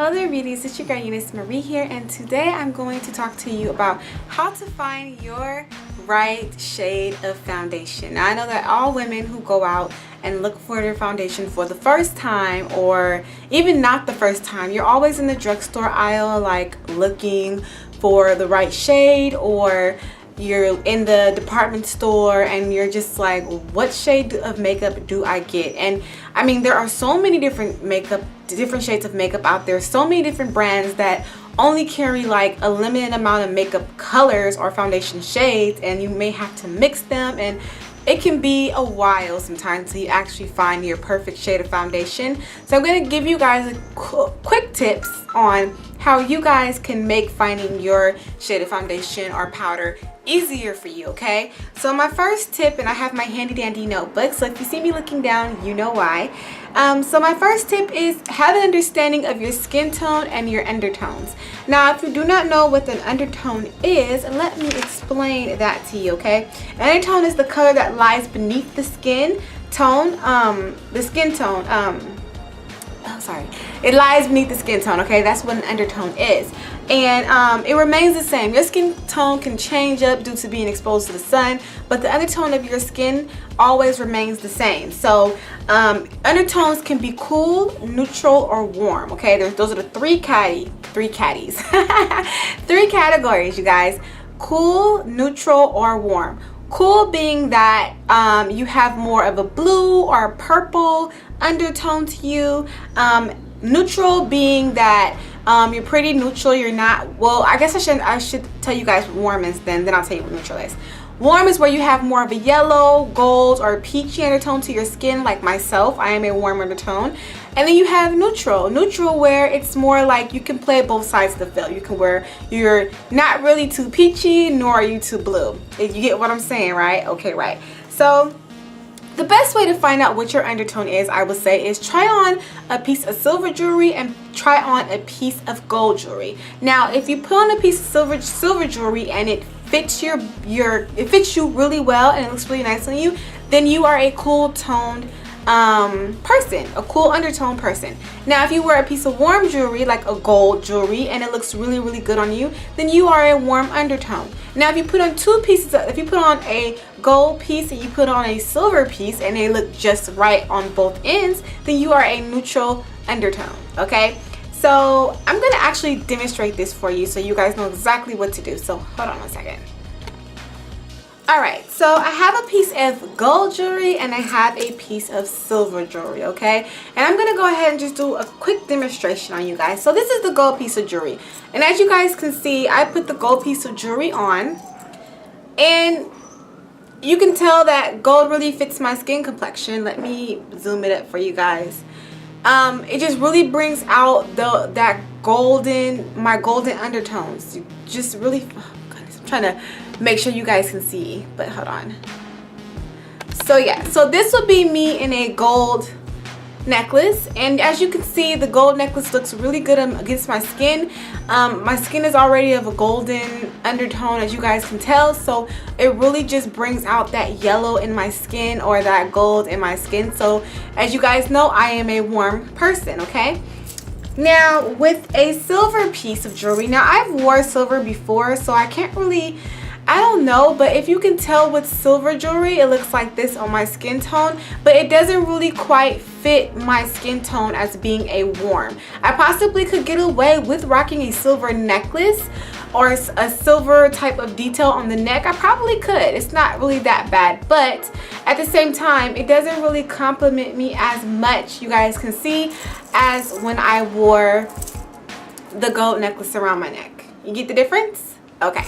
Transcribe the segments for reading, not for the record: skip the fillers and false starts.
Hello there beauties, it's your girl Euniycemari here, and today I'm going to talk to you about how to find your right shade of foundation. Now I know that all women who go out and look for their foundation for the first time, or even not the first time, you're always in the drugstore aisle like looking for the right shade, or you're in the department store and you're just like, what shade of makeup do I get? And I mean, there are so many different shades of makeup out there, so many different brands that only carry like a limited amount of makeup colors or foundation shades, and you may have to mix them, and it can be a while sometimes until you actually find your perfect shade of foundation. So I'm going to give you guys a quick tips on how you guys can make finding your shade of foundation or powder easier for you, okay? So my first tip, and I have my handy dandy notebook, so if you see me looking down, you know why. So my first tip is have an understanding of your skin tone and your undertones. Now, if you do not know what an undertone is, let me explain that to you, okay? An undertone is the color that lies beneath the skin tone, it lies beneath the skin tone, okay? That's what an undertone is. And it remains the same. Your skin tone can change up due to being exposed to the sun, but the undertone of your skin always remains the same. So undertones can be cool, neutral, or warm, okay? Those are the three categories, you guys. Cool, neutral, or warm. Cool being that you have more of a blue or a purple undertone to you. Neutral being that you're pretty neutral. You're not, well, I guess I should tell you guys what warm is, then I'll tell you what neutral is. Warm is where you have more of a yellow, gold, or peachy undertone to your skin, like myself. I am a warm undertone. And then you have neutral. Neutral where it's more like you can play both sides of the field. You can wear, you're not really too peachy, nor are you too blue. You get what I'm saying, right? Okay, right. So the best way to find out what your undertone is, I would say, is try on a piece of silver jewelry and try on a piece of gold jewelry. Now, if you put on a piece of silver jewelry and it fits it fits you really well and it looks really nice on you, then you are a cool toned person, a cool undertone person. Now, if you wear a piece of warm jewelry like a gold jewelry and it looks really, really good on you, then you are a warm undertone. Now, if you put on two pieces, if you put on a gold piece and you put on a silver piece and they look just right on both ends, then you are a neutral undertone, okay? So I'm going to actually demonstrate this for you so you guys know exactly what to do. So hold on a second. Alright, so I have a piece of gold jewelry and I have a piece of silver jewelry, okay? And I'm going to go ahead and just do a quick demonstration on you guys. So this is the gold piece of jewelry. And as you guys can see, I put the gold piece of jewelry on. And you can tell that gold really fits my skin complexion. Let me zoom it up for you guys. It just really brings out my golden undertones. You just really, oh goodness, I'm trying to make sure you guys can see, but hold on. So yeah, so this would be me in a gold necklace, and as you can see, the gold necklace looks really good against my skin. My skin is already of a golden undertone, as you guys can tell, so it really just brings out that yellow in my skin or that gold in my skin. So as you guys know, I am a warm person, okay? Now, with a silver piece of jewelry, now I've worn silver before, so I can't really, I don't know, but if you can tell with silver jewelry, it looks like this on my skin tone, but it doesn't really quite fit my skin tone as being a warm. I possibly could get away with rocking a silver necklace or a silver type of detail on the neck. I probably could. It's not really that bad, but at the same time, it doesn't really compliment me as much, you guys can see, as when I wore the gold necklace around my neck. You get the difference? Okay.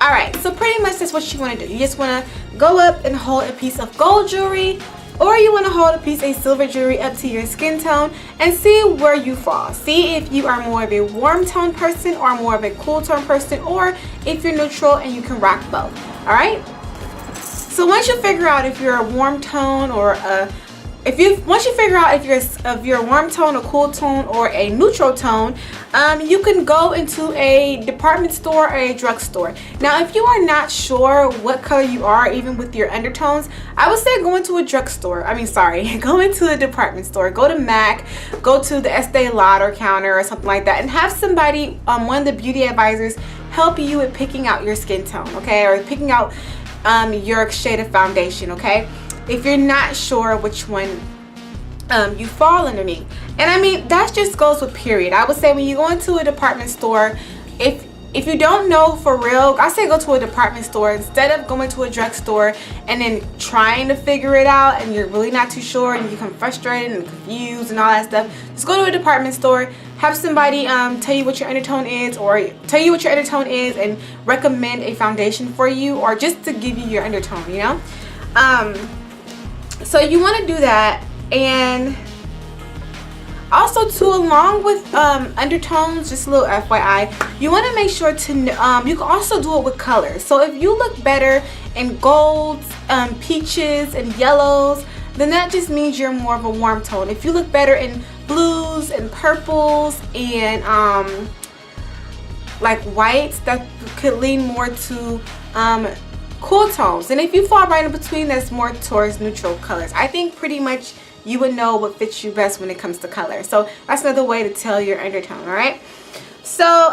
Alright, so pretty much that's what you want to do. You just want to go up and hold a piece of gold jewelry, or you want to hold a piece of silver jewelry up to your skin tone and see where you fall. See if you are more of a warm tone person or more of a cool tone person, or if you're neutral and you can rock both. Alright? So once you figure out if you're a warm tone or a once you figure out if you're a warm tone, a cool tone, or a neutral tone, you can go into a department store or a drugstore. Now, if you are not sure what color you are, even with your undertones, I would say go into a drugstore. Go into a department store. Go to MAC, go to the Estee Lauder counter or something like that, and have somebody, one of the beauty advisors, help you with picking out your skin tone, okay, or picking out your shade of foundation, okay, if you're not sure which one you fall underneath. And I mean, that just goes with period. I would say when you go into a department store, if you don't know for real, I say go to a department store instead of going to a drugstore and then trying to figure it out and you're really not too sure and you become frustrated and confused and all that stuff. Just go to a department store, have somebody tell you what your undertone is, or tell you what your undertone is and recommend a foundation for you, or just to give you your undertone, you know. So you want to do that. And also too, along with undertones, just a little FYI, you want to make sure to you can also do it with colors. So if you look better in golds, peaches, and yellows, then that just means you're more of a warm tone. If you look better in blues and purples and like whites, that could lean more to cool tones. And if you fall right in between, that's more towards neutral colors. I think pretty much you would know what fits you best when it comes to color. So that's another way to tell your undertone. All right, so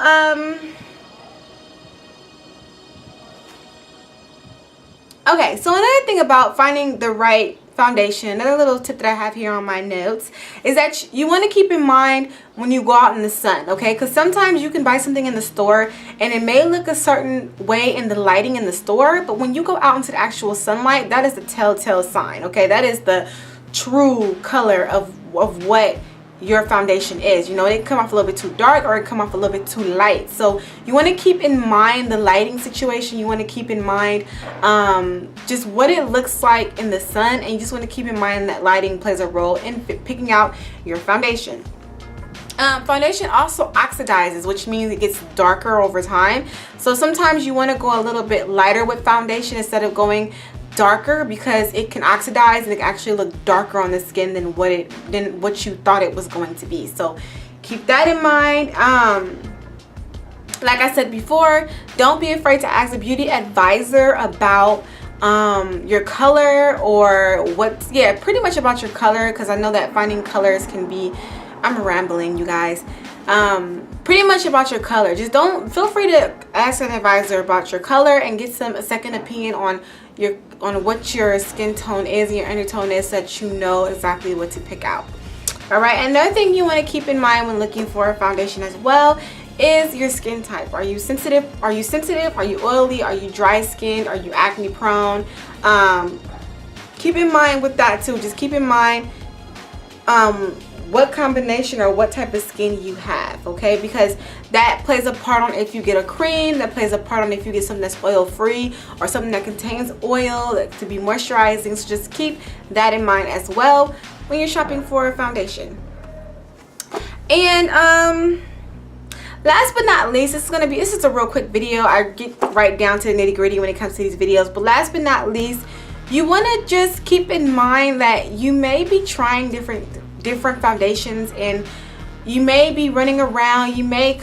okay, so another thing about finding the right foundation, another little tip that I have here on my notes, is that you want to keep in mind when you go out in the sun, okay? Because sometimes you can buy something in the store and it may look a certain way in the lighting in the store, but when you go out into the actual sunlight, that is the telltale sign, okay? That is the true color of what your foundation is. You know, it can come off a little bit too dark or it come off a little bit too light. So you want to keep in mind the lighting situation. You want to keep in mind just what it looks like in the sun, and you just want to keep in mind that lighting plays a role in picking out your foundation. Foundation also oxidizes, which means it gets darker over time. So sometimes you want to go a little bit lighter with foundation instead of going darker, because it can oxidize and it can actually look darker on the skin than what you thought it was going to be. So keep that in mind. Like I said before, don't be afraid to ask a beauty advisor about your color, or pretty much about your color, because I know that finding colors can be, I'm rambling you guys, pretty much about your color. Just feel free to ask an advisor about your color and get a second opinion on what your skin tone is and your undertone is, so that you know exactly what to pick out. All right, another thing you want to keep in mind when looking for a foundation as well is your skin type. Are you sensitive? Are you oily? Are you dry skinned? Are you acne prone? Keep in mind with that too. Just keep in mind what combination or what type of skin you have, okay? Because that plays a part on if you get a cream, that plays a part on if you get something that's oil free or something that contains oil to be moisturizing. So just keep that in mind as well when you're shopping for a foundation. And last but not least, this is a real quick video. I get right down to the nitty-gritty when it comes to these videos, but last but not least, you want to just keep in mind that you may be trying different foundations, and you may be running around, you may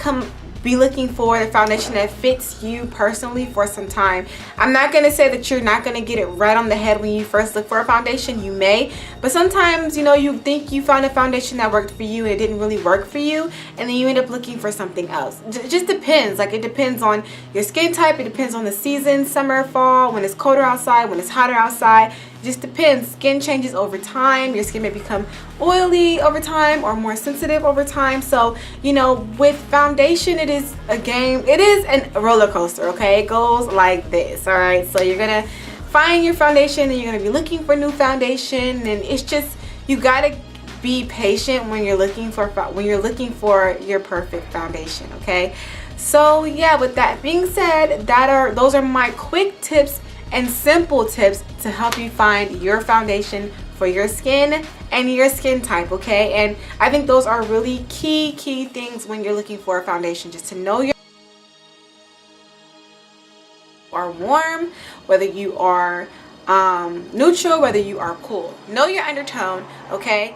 be looking for the foundation that fits you personally for some time. I'm not going to say that you're not going to get it right on the head when you first look for a foundation. You may, but sometimes, you know, you think you found a foundation that worked for you and it didn't really work for you, and then you end up looking for something else. It just depends. Like, it depends on your skin type, it depends on the season, summer, fall, when it's colder outside, when it's hotter outside. It just depends. Skin changes over time. Your skin may become oily over time or more sensitive over time. So, you know, with foundation, it is a game. It is a roller coaster, okay? It goes like this, all right? So you're going to find your foundation, and you're going to be looking for new foundation, and it's just, you got to be patient when you're looking for your perfect foundation, okay? So, yeah, with that being said, those are my quick tips and simple tips to help you find your foundation for your skin and your skin type, okay? And I think those are really key things when you're looking for a foundation, just to know you are warm, whether you are neutral, whether you are cool. Know your undertone, okay?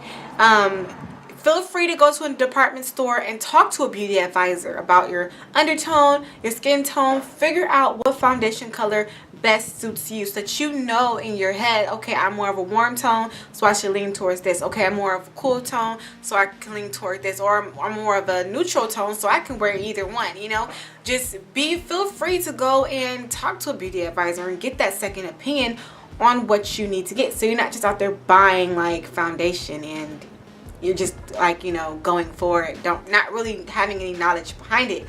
Feel free to go to a department store and talk to a beauty advisor about your undertone, your skin tone. Figure out what foundation color best suits you, so that you know in your head, okay, I'm more of a warm tone, so I should lean towards this. Okay, I'm more of a cool tone, so I can lean toward this. Or I'm more of a neutral tone, so I can wear either one, you know. Just feel free to go and talk to a beauty advisor and get that second opinion on what you need to get, so you're not just out there buying like foundation and you're just like, you know, going for it, not really having any knowledge behind it.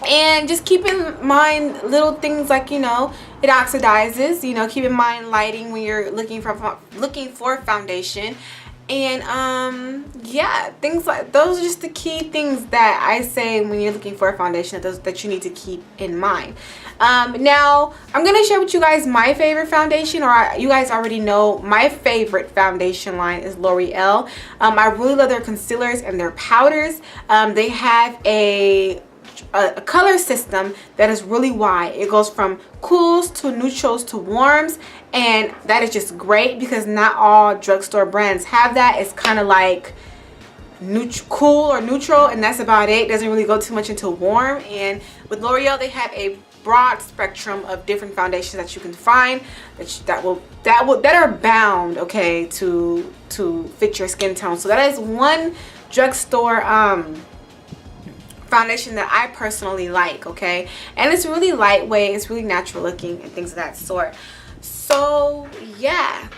And just keep in mind little things like, you know, it oxidizes, you know, keep in mind lighting when you're looking for foundation. And yeah, things like those are just the key things that I say when you're looking for a foundation, that you need to keep in mind. Now I'm gonna share with you guys my favorite foundation, or you guys already know my favorite foundation line is L'Oreal. I really love their concealers and their powders. They have a color system that is really wide. It goes from cools to neutrals to warms, and that is just great because not all drugstore brands have that. It's kind of like cool or neutral, and that's about it. It doesn't really go too much into warm. And with L'Oreal, they have a broad spectrum of different foundations that you can find that are bound, okay, to fit your skin tone. So that is one drugstore foundation that I personally like, okay? And it's really lightweight, it's really natural looking and things of that sort. So yeah,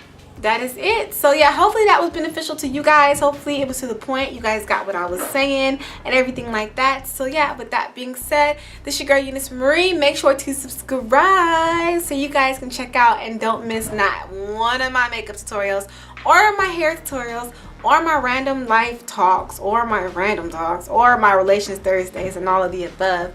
that is it. So yeah, hopefully that was beneficial to you guys. Hopefully it was to the point. You guys got what I was saying and everything like that. So yeah, with that being said, this is your girl Euniycemari. Make sure to subscribe so you guys can check out and don't miss not one of my makeup tutorials or my hair tutorials or my random life talks or my random talks or my Relations Thursdays and all of the above.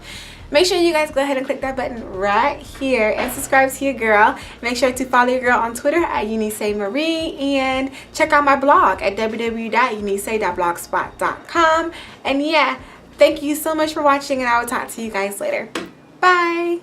Make sure you guys go ahead and click that button right here and subscribe to your girl. Make sure to follow your girl on Twitter at Euniycemari, and check out my blog at www.euniyce.blogspot.com. And yeah, thank you so much for watching, and I will talk to you guys later. Bye.